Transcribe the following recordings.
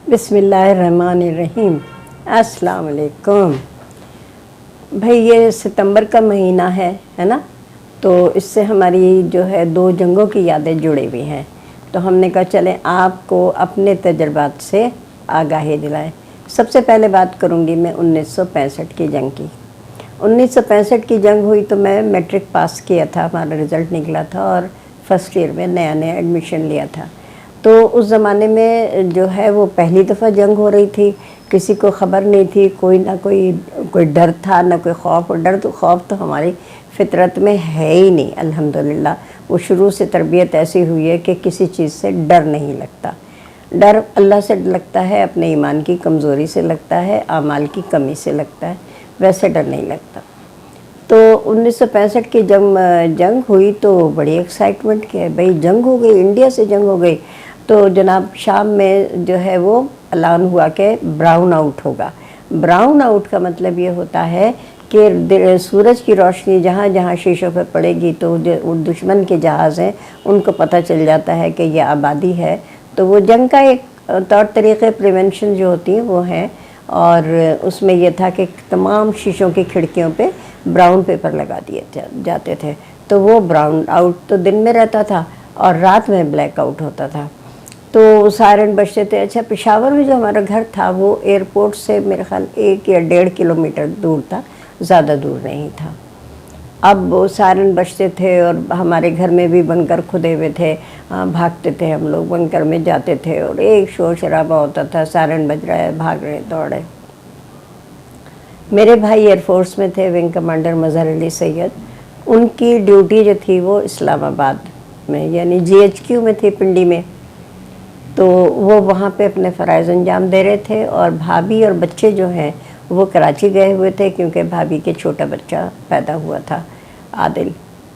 बिस्मिल्लाहिर्रहमानिर्रहीम। अस्सलाम वालेकुम। भाई ये सितंबर का महीना है ना, तो इससे हमारी जो है 2 जंगों की यादें जुड़ी हुई हैं। तो हमने कहा चलें आपको अपने तजर्बात से आगाही दिलाएं। सबसे पहले बात करूंगी मैं 1965 की जंग की। 1965 की जंग हुई तो मैं मैट्रिक पास किया था, हमारा रिज़ल्ट निकला था और फर्स्ट ईयर में नया नया एडमिशन लिया था। तो उस ज़माने में जो है वो पहली दफ़ा जंग हो रही थी, किसी को ख़बर नहीं थी, कोई डर था ना कोई खौफ। और डर तो खौफ तो हमारी फितरत में है ही नहीं, अल्हम्दुलिल्लाह। वो शुरू से तरबियत ऐसी हुई है कि किसी चीज़ से डर नहीं लगता। डर अल्लाह से लगता है, अपने ईमान की कमज़ोरी से लगता है, आमाल की कमी से लगता है, वैसे डर नहीं लगता। तो 1965 की जंग हुई तो बड़ी एक्साइटमेंट की है, भाई जंग हो गई, इंडिया से जंग हो गई। तो जनाब शाम में जो है वो ऐलान हुआ कि ब्राउन आउट होगा। ब्राउन आउट का मतलब ये होता है कि सूरज की रोशनी जहाँ जहाँ शीशों पे पड़ेगी तो जो दुश्मन के जहाज़ हैं उनको पता चल जाता है कि ये आबादी है। तो वो जंग का एक तौर तरीक़े प्रिवेंशन जो होती हैं वो हैं, और उसमें यह था कि तमाम शीशों की खिड़कियों पे ब्राउन पेपर लगा दिए जाते थे। तो वो ब्राउन आउट तो दिन में रहता था और रात में ब्लैक आउट होता था। तो सायरन बजते थे। अच्छा, पेशावर में जो हमारा घर था वो एयरपोर्ट से मेरे ख्याल 1 या 1.5 किलोमीटर दूर था, ज़्यादा दूर नहीं था। अब वो सायरन बजते थे और हमारे घर में भी बंकर खुदे हुए थे, भागते थे हम लोग, बंकर में जाते थे और एक शोर शराबा होता था, सायरन बज रहा है, भाग रहे दौड़े। मेरे भाई एयरफोर्स में थे, विंग कमांडर मज़हर अली सैयद। उनकी ड्यूटी जो थी वो इस्लामाबाद में यानी GHQ में थी, पिंडी में। तो वो वहाँ पे अपने फ़राइज़ अंजाम दे रहे थे और भाभी और बच्चे जो हैं वो कराची गए हुए थे, क्योंकि भाभी के छोटा बच्चा पैदा हुआ था, आदिल।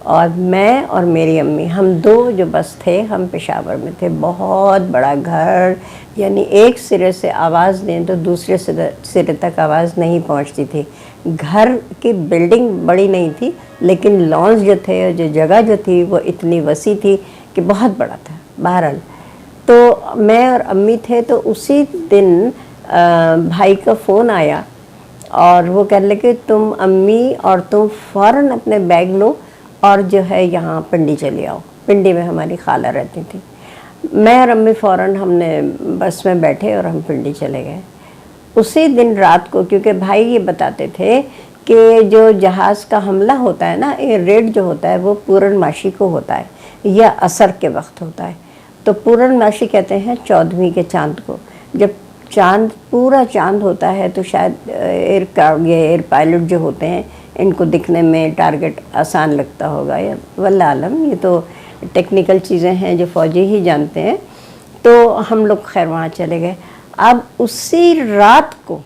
और मैं और मेरी अम्मी, हम 2 जो बस थे, हम पेशावर में थे। बहुत बड़ा घर, यानी एक सिरे से आवाज़ दें तो दूसरे सिरे तक आवाज़ नहीं पहुंचती थी। घर की बिल्डिंग बड़ी नहीं थी, लेकिन लॉन्स जो थे, जो जगह जो थी वो इतनी वसी थी कि बहुत बड़ा था। बहरहाल तो मैं और अम्मी थे। तो उसी दिन भाई का फ़ोन आया और वो कह लगे तुम अम्मी और तुम फ़ौरन अपने बैग लो और जो है यहाँ पिंडी चले आओ। पिंडी में हमारी खाला रहती थी। मैं और अम्मी फ़ौरन हमने बस में बैठे और हम पिंडी चले गए उसी दिन रात को, क्योंकि भाई ये बताते थे कि जो जहाज़ का हमला होता है ना, ये रेड जो होता है वो पूर्णमासी को होता है या असर के वक्त होता है। तो पूर्णमासी कहते हैं 14वीं के चांद को। जब पूरा चांद होता है तो शायद एयर पायलट जो होते हैं इनको दिखने में टारगेट आसान लगता होगा, या वल्लाह आलम, ये तो टेक्निकल चीज़ें हैं जो फ़ौजी ही जानते हैं। तो हम लोग खैर वहाँ चले गए। अब उसी रात को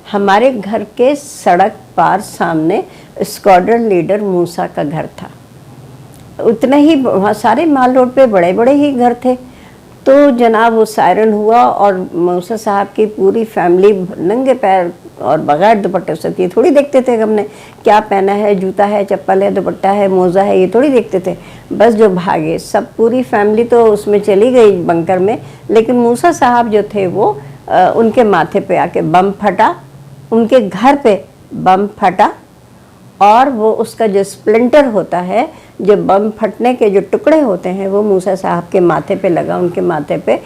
हमारे घर के सड़क पार सामने स्क्वाड्रन लीडर मूसा का घर था। उतने ही वहाँ सारे माल रोड पे बड़े बड़े ही घर थे। तो जनाब वो सायरन हुआ और मूसा साहब की पूरी फैमिली नंगे पैर और बगैर दुपट्टे से, ये थोड़ी देखते थे हमने क्या पहना है, जूता है, चप्पल है, दुपट्टा है, मोज़ा है, ये थोड़ी देखते थे। बस जो भागे सब, पूरी फैमिली तो उसमें चली गई बंकर में, लेकिन मूसा साहब जो थे वो उनके माथे पे आके बम फटा, उनके घर पे बम फटा और वो उसका जो स्प्लिंटर होता है, जो बम फटने के जो टुकड़े होते हैं, वो मूसा साहब के माथे पे लगा। उनके माथे पे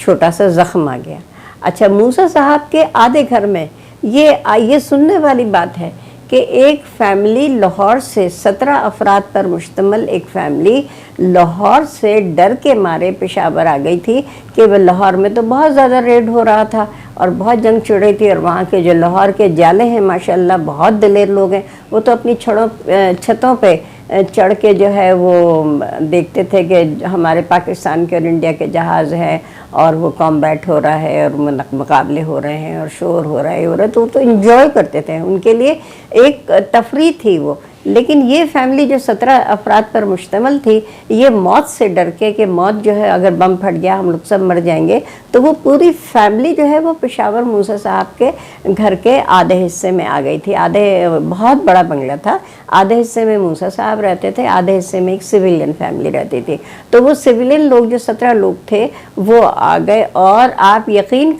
छोटा सा ज़ख्म आ गया। अच्छा, मूसा साहब के आधे घर में ये सुनने वाली बात है कि एक फैमिली लाहौर से 17 अफराद पर मुश्तमिल एक फैमिली लाहौर से डर के मारे पेशावर आ गई थी कि वह लाहौर में तो बहुत ज़्यादा रेड हो रहा था और बहुत जंग छिड़ रही थी। और वहाँ के जो लाहौर के जाले हैं माशाल्लाह बहुत दिलेर लोग हैं, वो तो अपनी छतों पे चढ़ के जो है वो देखते थे कि हमारे पाकिस्तान के और इंडिया के जहाज़ हैं और वो कॉम्बैट हो रहा है और मुकाबले हो रहे हैं और शोर हो रहा है, तो वो तो इंजॉय करते थे। उनके लिए एक तफरीह थी वो लेकिन ये फैमिली जो 17 अफराद पर मुश्तमिल थी, ये मौत से डर के कि मौत जो है अगर बम फट गया हम लोग सब मर जाएंगे, तो वो पूरी फैमिली जो है वो पेशावर मूसा साहब के घर के आधे हिस्से में आ गई थी। आधे, बहुत बड़ा बंगला था, आधे हिस्से में मूसा साहब रहते थे, आधे हिस्से में एक सिविलियन फैमिली रहती थी। तो वो सिविलियन लोग जो 17 लोग थे वो आ गए, और आप यकीन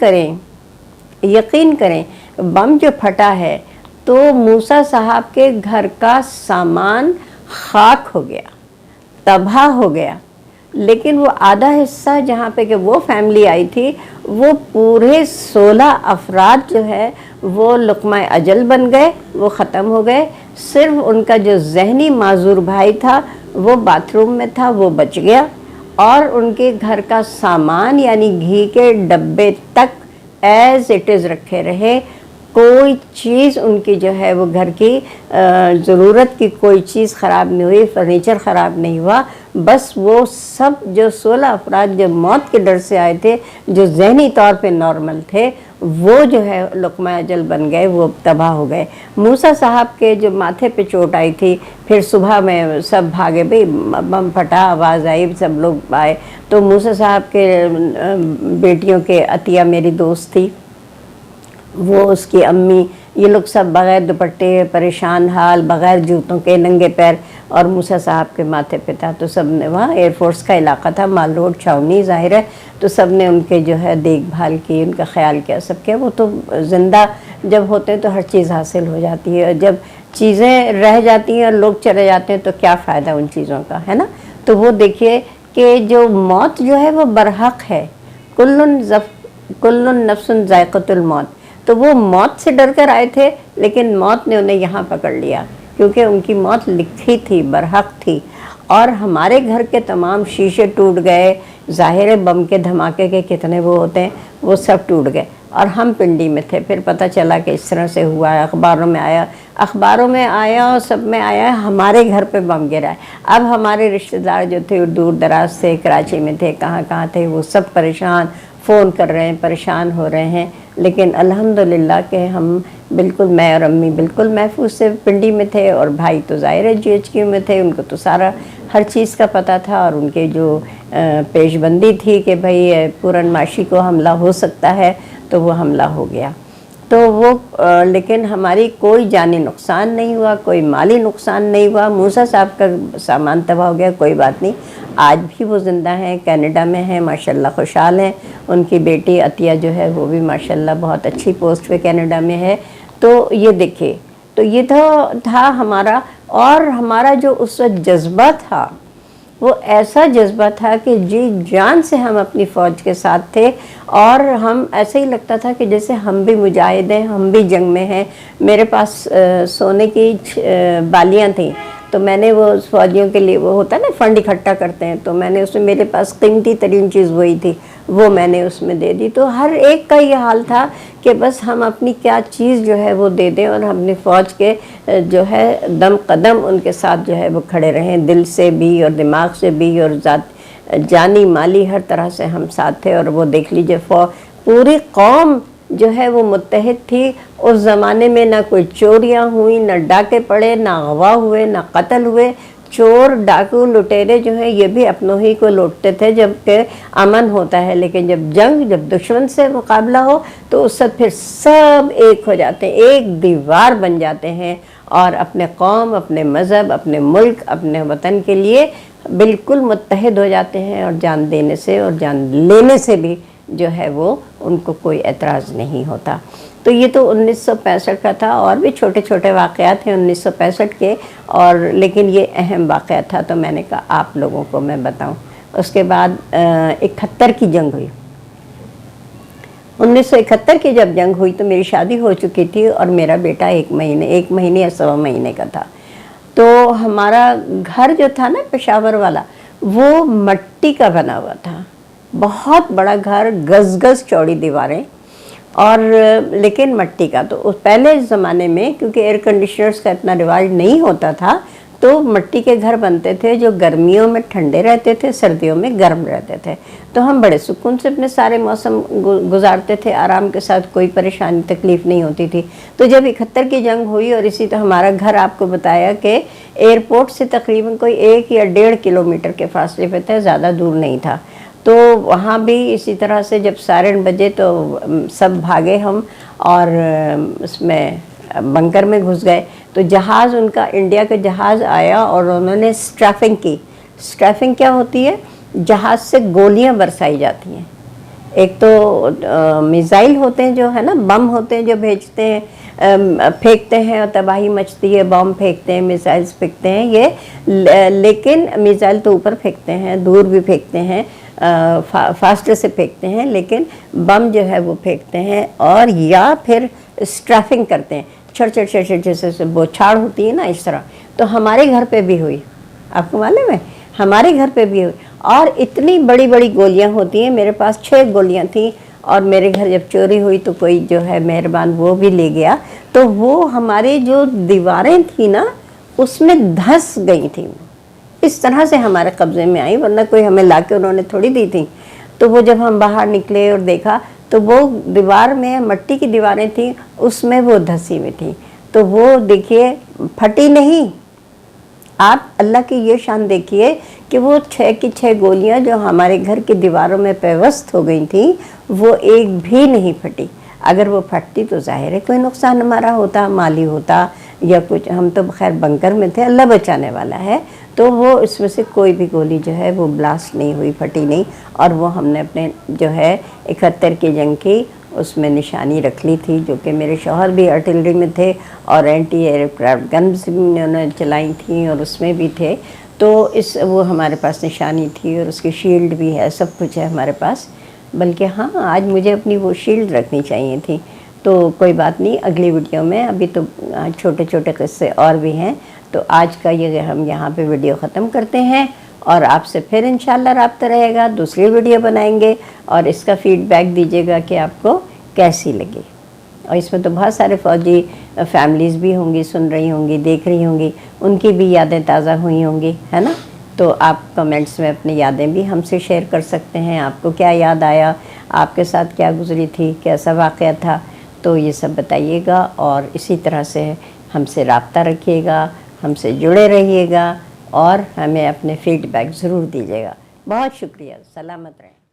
करें बम जो फटा है तो मूसा साहब के घर का सामान खाक हो गया, तबाह हो गया। लेकिन वो आधा हिस्सा जहाँ पे कि वो फैमिली आई थी, वो पूरे 16 अफराद जो है वो लुक़मा अजल बन गए, वो ख़त्म हो गए। सिर्फ उनका जो जहनी माजूर भाई था वो बाथरूम में था, वो बच गया। और उनके घर का सामान यानी घी के डब्बे तक एज इट इज़ रखे रहे। कोई चीज़ उनकी जो है वो घर की ज़रूरत की कोई चीज़ ख़राब नहीं हुई, फर्नीचर ख़राब नहीं हुआ। बस वो सब जो 16 अफराद जो मौत के डर से आए थे, जो जहनी तौर पे नॉर्मल थे, वो जो है लुक़मा अजल बन गए, वो तबाह हो गए। मूसा साहब के जो माथे पे चोट आई थी, फिर सुबह में सब भागे, भाई बम फटा, आवाज़ आई, सब लोग आए। तो मूसा साहब के बेटियों के अतिया मेरी दोस्त थी, वो उसकी अम्मी, ये लोग सब बग़ैर दुपट्टे, परेशान हाल, बग़ैर जूतों के, नंगे पैर, और मूसा साहब के माथे पे था। तो सब ने, वहाँ एयरफोर्स का इलाका था, माल रोड छावनी ज़ाहिर है, तो सब ने उनके जो है देखभाल की, उनका ख्याल किया, सब किया। वो तो ज़िंदा जब होते हैं तो हर चीज़ हासिल हो जाती है, और जब चीज़ें रह जाती हैं और लोग चले जाते हैं तो क्या फ़ायदा उन चीज़ों का, है ना। तो वो देखिए कि जो मौत जो है वो बरहक है, कुल्लुन नफ्सुन ज़ायक़तुल मौत। तो वो मौत से डर कर आए थे, लेकिन मौत ने उन्हें यहाँ पकड़ लिया, क्योंकि उनकी मौत लिखी थी, बरहक थी। और हमारे घर के तमाम शीशे टूट गए, ज़ाहिर है बम के धमाके के कितने वो होते हैं, वो सब टूट गए। और हम पिंडी में थे, फिर पता चला कि इस तरह से हुआ है, अखबारों में आया और सब में आया, हमारे घर पे बम गिरा है। अब हमारे रिश्तेदार जो थे दूर दराज थे, कराची में थे, कहाँ थे, वो सब परेशान, फ़ोन कर रहे हैं, परेशान हो रहे हैं। लेकिन अल्हम्दुलिल्लाह के हम बिल्कुल, मैं और अम्मी बिल्कुल महफूज से पिंडी में थे, और भाई तो ज़ाहिर है GHQ में थे, उनको तो सारा हर चीज़ का पता था। और उनके जो पेशबंदी थी कि भाई पूरनमाशी को हमला हो सकता है, तो वो हमला हो गया। तो वो लेकिन हमारी कोई जानी नुकसान नहीं हुआ, कोई माली नुकसान नहीं हुआ। मूसा साहब का सामान तबाह हो गया, कोई बात नहीं। आज भी वो ज़िंदा हैं, कनाडा में हैं, माशाल्लाह खुशहाल हैं। उनकी बेटी अतिया जो है वो भी माशाल्लाह बहुत अच्छी पोस्ट पे कनाडा में है। तो ये देखिए, तो ये था हमारा, और हमारा जो उस वक्त जज्बा था वो ऐसा जज्बा था कि जी जान से हम अपनी फ़ौज के साथ थे, और हम ऐसे ही लगता था कि जैसे हम भी मुजाहिद हैं, हम भी जंग में हैं। मेरे पास सोने की बालियाँ थी, तो मैंने वो फ़ौजियों के लिए, वो होता है ना फ़ंड इकट्ठा करते हैं, तो मैंने उसमें, मेरे पास कीमती तरीन चीज़ वही थी, वो मैंने उसमें दे दी। तो हर एक का ये हाल था कि बस हम अपनी क्या चीज़ जो है वो दे दें, और अपनी फ़ौज के जो है दम कदम उनके साथ जो है वो खड़े रहें, दिल से भी और दिमाग से भी, और जानी माली हर तरह से हम साथ थे। और वो देख लीजिए, पूरी कौम जो है वो मुत्तहिद थी। उस ज़माने में ना कोई चोरियां हुई, ना डाके पड़े, ना अगवा हुए, ना कत्ल हुए। चोर, डाकू, लुटेरे जो हैं ये भी अपनों ही को लूटते थे जबकि अमन होता है, लेकिन जब दुश्मन से मुकाबला हो तो उस वक्त फिर सब एक हो जाते हैं, एक दीवार बन जाते हैं, और अपने कौम, अपने मज़हब, अपने मुल्क, अपने वतन के लिए बिल्कुल मुत्तहिद हो जाते हैं। और जान देने से और जान लेने से भी जो है वो उनको कोई एतराज़ नहीं होता। तो ये तो 1965 का था, और भी छोटे छोटे वाक़यात हैं 1965 के, और लेकिन ये अहम वाक़या था, तो मैंने कहा आप लोगों को मैं बताऊं। उसके बाद 71 की जंग हुई। 1971 की जब जंग हुई तो मेरी शादी हो चुकी थी, और मेरा बेटा 1 महीने या 1.25 महीने का था। तो हमारा घर जो था ना पेशावर वाला, वो मिट्टी का बना हुआ था, बहुत बड़ा घर, गज चौड़ी दीवारें, और लेकिन मिट्टी का। तो उस पहले ज़माने में क्योंकि एयर कंडीशनर्स का इतना रिवाज नहीं होता था, तो मिट्टी के घर बनते थे जो गर्मियों में ठंडे रहते थे, सर्दियों में गर्म रहते थे। तो हम बड़े सुकून से अपने सारे मौसम गुजारते थे, आराम के साथ, कोई परेशानी तकलीफ नहीं होती थी। तो जब 71 की जंग हुई और इसी तो हमारा घर आपको बताया कि एयरपोर्ट से तकरीबन कोई 1 या 1.5 किलोमीटर के फासले पे था, ज़्यादा दूर नहीं था। तो वहाँ भी इसी तरह से जब सायरन बजे तो सब भागे हम और उसमें बंकर में घुस गए। तो जहाज़ उनका, इंडिया का जहाज़ आया और उन्होंने स्ट्रैफिंग की। स्ट्रैफिंग क्या होती है? जहाज़ से गोलियां बरसाई जाती हैं। एक तो मिसाइल होते हैं जो है ना, बम होते हैं जो भेजते हैं, फेंकते हैं और तबाही मचती है, बम फेंकते हैं, मिसाइल्स फेंकते हैं ये। लेकिन मिसाइल तो ऊपर फेंकते हैं, दूर भी फेंकते हैं, फास्टर से फेंकते हैं, लेकिन बम जो है वो फेंकते हैं और या फिर स्ट्रैफिंग करते हैं, छड़ छड़ छड़ छड़ जैसे बौछार होती है ना, इस तरह। तो हमारे घर पे भी हुई, आपको मालूम है, हमारे घर पे भी हुई। और इतनी बड़ी बड़ी गोलियां होती हैं, मेरे पास 6 गोलियां थी और मेरे घर जब चोरी हुई तो कोई जो है मेहरबान वो भी ले गया। तो वो हमारी जो दीवारें थी ना उसमें धंस गई थी, इस तरह से हमारे कब्जे में आई, वरना कोई हमें लाके उन्होंने थोड़ी दी थी। तो वो जब हम बाहर निकले और देखा तो वो दीवार में मिट्टी की दीवारें थी, उसमें वो धंसी हुई थी। तो वो देखिए फटी नहीं। आप अल्लाह की ये शान देखिए कि वो 6 की 6 गोलियां जो हमारे घर की दीवारों में पेवस्त हो गई थी वो एक भी नहीं फटी। अगर वो फटती तो जाहिर है कोई नुकसान हमारा होता, माली होता या कुछ। हम तो खैर बंकर में थे, अल्लाह बचाने वाला है। तो वो इसमें से कोई भी गोली जो है वो ब्लास्ट नहीं हुई, फटी नहीं। और वो हमने अपने जो है 71 की जंग की उसमें निशानी रख ली थी, जो कि मेरे शौहर भी आर्टिलरी में थे और एंटी एयरक्राफ्ट गन्स भी उन्होंने चलाई थी और उसमें भी थे। तो इस वो हमारे पास निशानी थी और उसकी शील्ड भी है, सब कुछ है हमारे पास। बल्कि हाँ, आज मुझे अपनी वो शील्ड रखनी चाहिए थी। तो कोई बात नहीं, अगली वीडियो में, अभी तो छोटे छोटे किस्से और भी हैं। तो आज का ये हम यहाँ पे वीडियो ख़त्म करते हैं और आपसे फिर इंशाल्लाह राब्ता रहेगा, दूसरी वीडियो बनाएंगे और इसका फीडबैक दीजिएगा कि आपको कैसी लगी। और इसमें तो बहुत सारे फ़ौजी फैमिलीज़ भी होंगी, सुन रही होंगी, देख रही होंगी, उनकी भी यादें ताज़ा हुई होंगी, है ना। तो आप कमेंट्स में अपनी यादें भी हमसे शेयर कर सकते हैं। आपको क्या याद आया, आपके साथ क्या गुजरी थी, कैसा वाक़या था, तो ये सब बताइएगा। और इसी तरह से हमसे राब्ता रखिएगा, हमसे जुड़े रहिएगा और हमें अपने फीडबैक ज़रूर दीजिएगा। बहुत शुक्रिया, सलामत रहें।